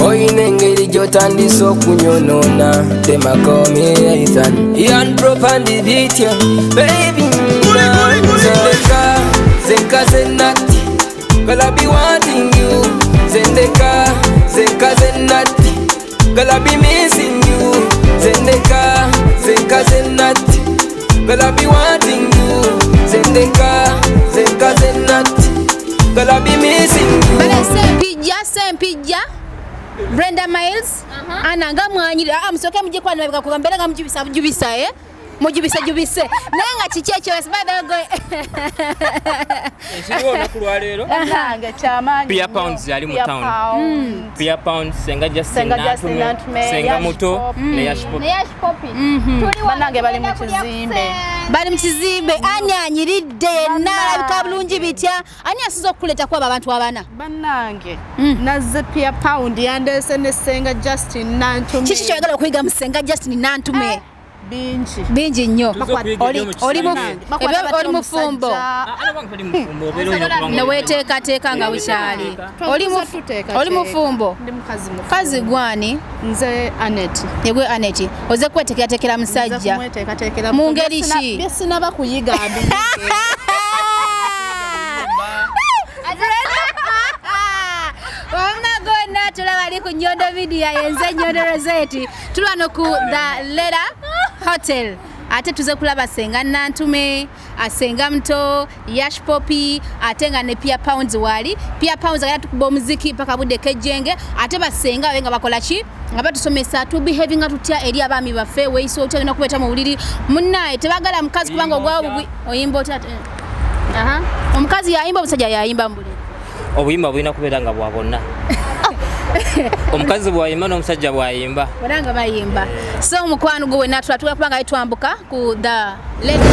Oinengeri gyotandise okunyonona temakomi Ethan Ian prop and the beat yeah. Baby Zenka zenati Girl I be wanting you Zenka zenati Girl I be missing you Zenka zenati Girl I be wanting you Zenka zenati Girl I be missing you Bana sempija Brenda Miles ananga mwanyira amusoke muje kwa nabika kugambera nga mujibisa mujibise nanga kichecho esibada go Ekiriwo nakulwa lero nanga chamanyi Pia Pounds yali mu town Pia Pounds Ssenga Justine Nantume Ssenga Muto ne Yash Popi banange bali mu kizimbe ani anyiridde nalabika bulungi bitya ani asizo okuleta kwa abantu abana banange nazze Pia Pound yandese ne Ssenga Justine Nantume kiki kyagala okuyiga mu Ssenga Justine Nantume bingi nnyo oli mufumbo neweteekateeka nga bukyali oli mufumbo kazi gwani nze Aneti yegwe Aneti oze kweteekerateekera musajja mu ngeri ki byesinaba kuyiga tulaba ali ku Nyondo Media yenze Nyondo Rozet tulano ku the Laba Hotel ate tuze kulaba Ssenga Nantume Ssenga Muto Yash Popi ate nga ne Pia Pounds wali Pia Pounds agala tukuba omuziki paka budde kejjenge ate basenga wenga bakola ki nga batusomesa to behaving tutya eri abami baffe weiso otya na kubeta mu buliri munnaye tebagala mukazi kubanga ogwawo bugwi oyimba otya omukazi yayimba omusajja yayimba mbuli obuyimba bulina kubeera nga bwa bonna omukazi bwayimba n'omusajja bwayimba baranga bayimba so mukwano gwe natula kubanga twambuka ku the lady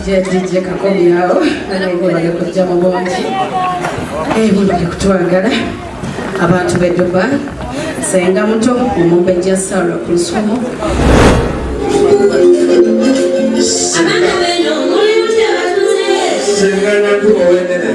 Yes, DJ Kakobi yao nalego bali kujja mu bonji bali kutwagala abantu bedoba Ssenga Muto omumbe jasara ku lusumo Amanda beno muri mutya batuze Ssenga Muto owenene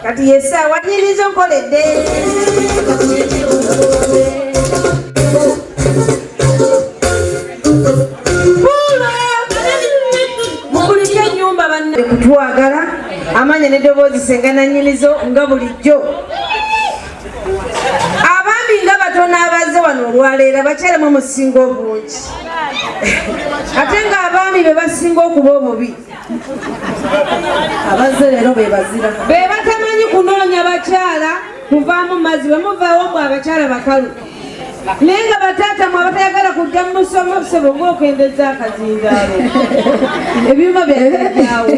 Kati yesa wanyirizo nkoledde mubulika nyumba banna kutwagala amanya ne dobozi Ssenga na nyirizo nga bulijjo abatono abazze wano olwaleero abakyala mwe musinga obungi ate ng'abaami be basinga okuba obubi abazze leero be bazira be batamanyi kunoonya bakyala kuvaamu mazzi bwe muvaawo mwe abakyala bakalu naye nga bataata mwe abatayagala kujja mu musomo busebo ng'okendeza akazindaalo ebyuma byajaawo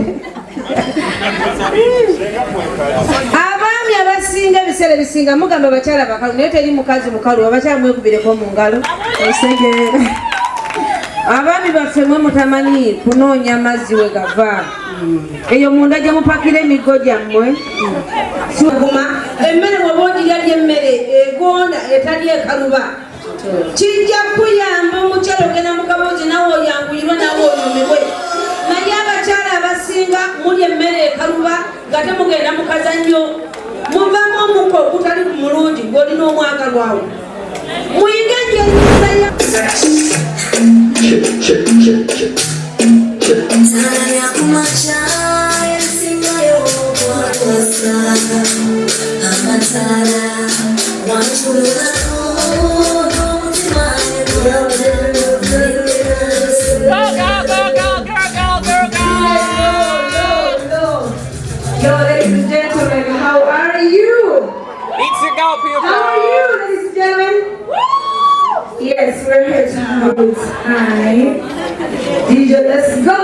abaami abasinga ebiseera ebisinga mugamba abakyala bakalu naye teri mukazi mukalu abakyala mwekubireko mu ngalo osegeera abaami baffe mwe mutamanyi kunoonya mazzi we gava eyo munda gye mupakira emigo gyammwe guma emmere bw'oba ogirya emmere egonda etali ekaluba kijja kuyamba omukyala ogenda mu kaboozi nawe oyanguyirwa nawe onyomebwe naye abakyala abasinga muli emmere ekaluba nga temugenda mu kazannyo muvamu omuko ogutali ku mulungi gw'olina omwagalwawo muyinga enjezaya Yo, ladies and gentlemen, how are you? It's a go, people. How are you, ladies and gentlemen? Yes, we're here to have a good time. DJ, let's go.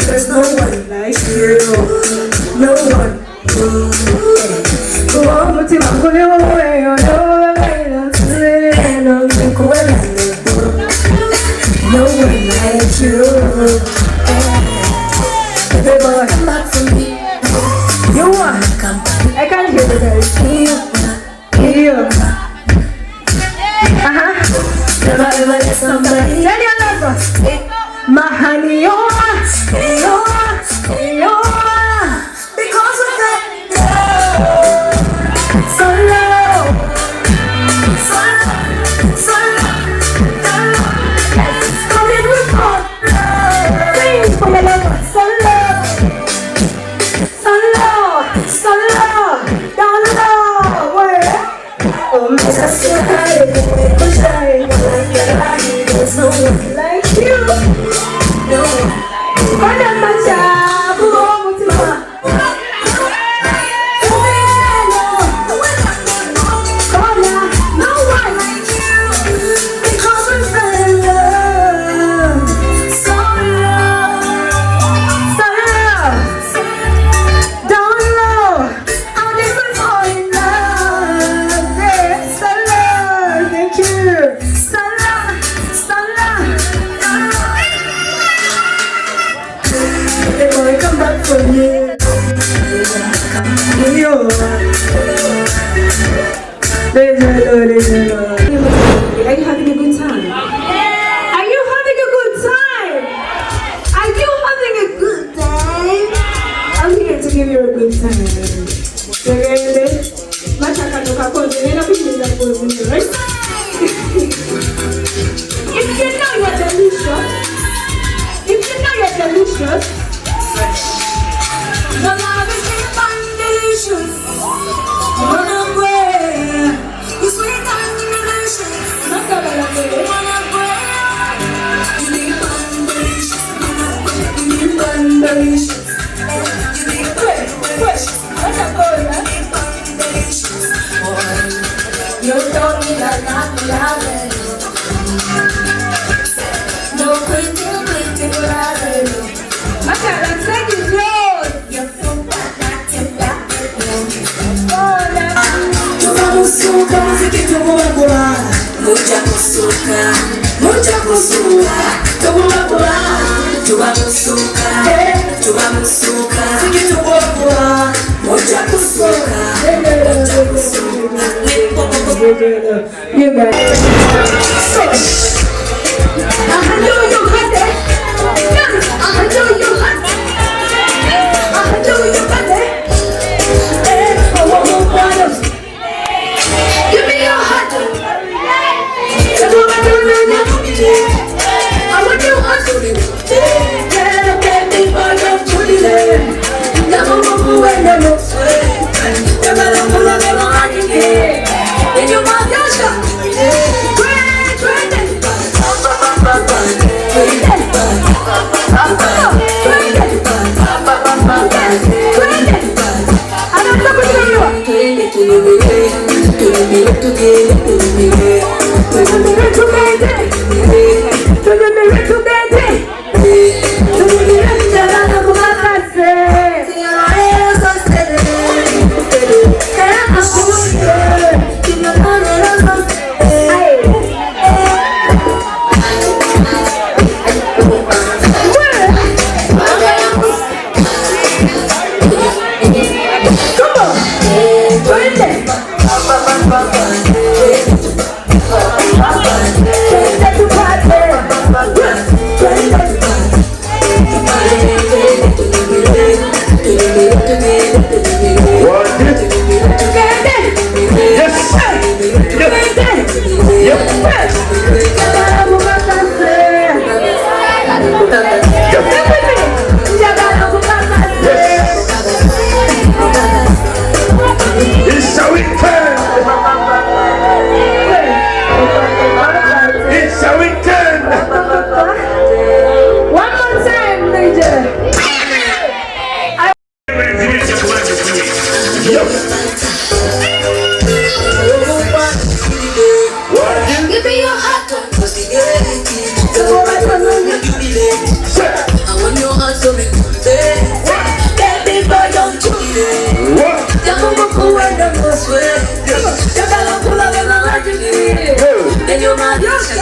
There's no one like you, no one. No one like you. Everybody, come back for me. You want? I can't hear the guys. Here. Never ever let somebody tell your lover, my honey, you are, because of that love, so low, so low, so low, so low. Come in with more love, please for your lover, so low, so low, so low, down low, where? Oh, Miss, I still had it, push it, there's no one like you. No one. Are you having a good time? Are you having a good time? Are you having a good time? I'm here to give you a good time. If you know you're delicious, the love is in foundations. Wanna break, you sweet and delicious. Not the wanna break, you need foundations. You need foundations. You need push. What's up, boy? You need foundations. You're kusuka muziki tugubagula muja kusuka tugubagula tuba musuka muziki tugubagula muja kusuka You guys. I know you got it. I know you got it. I know you got it. I want more bottles. Give me your heart. I want your heart. Yeah, baby, boy, I'm putting it. I'm a move and I'm a sweat. I'm a pull up and I'm hiding. And you're my Yash.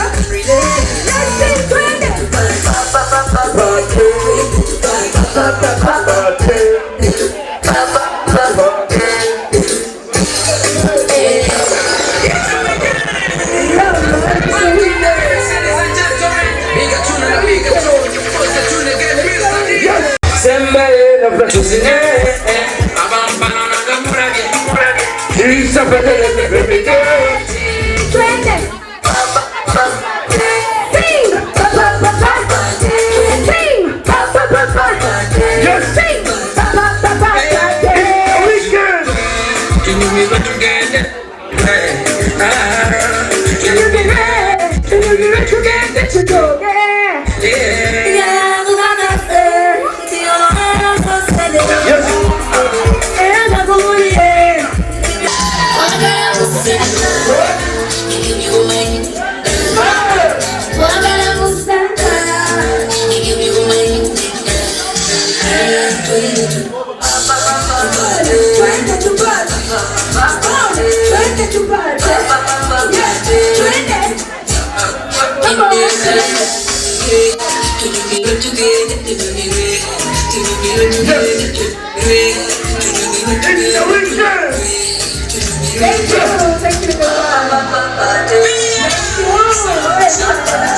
Thank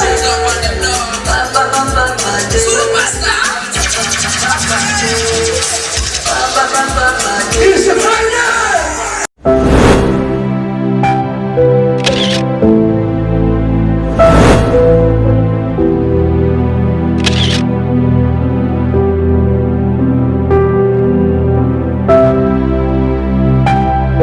you.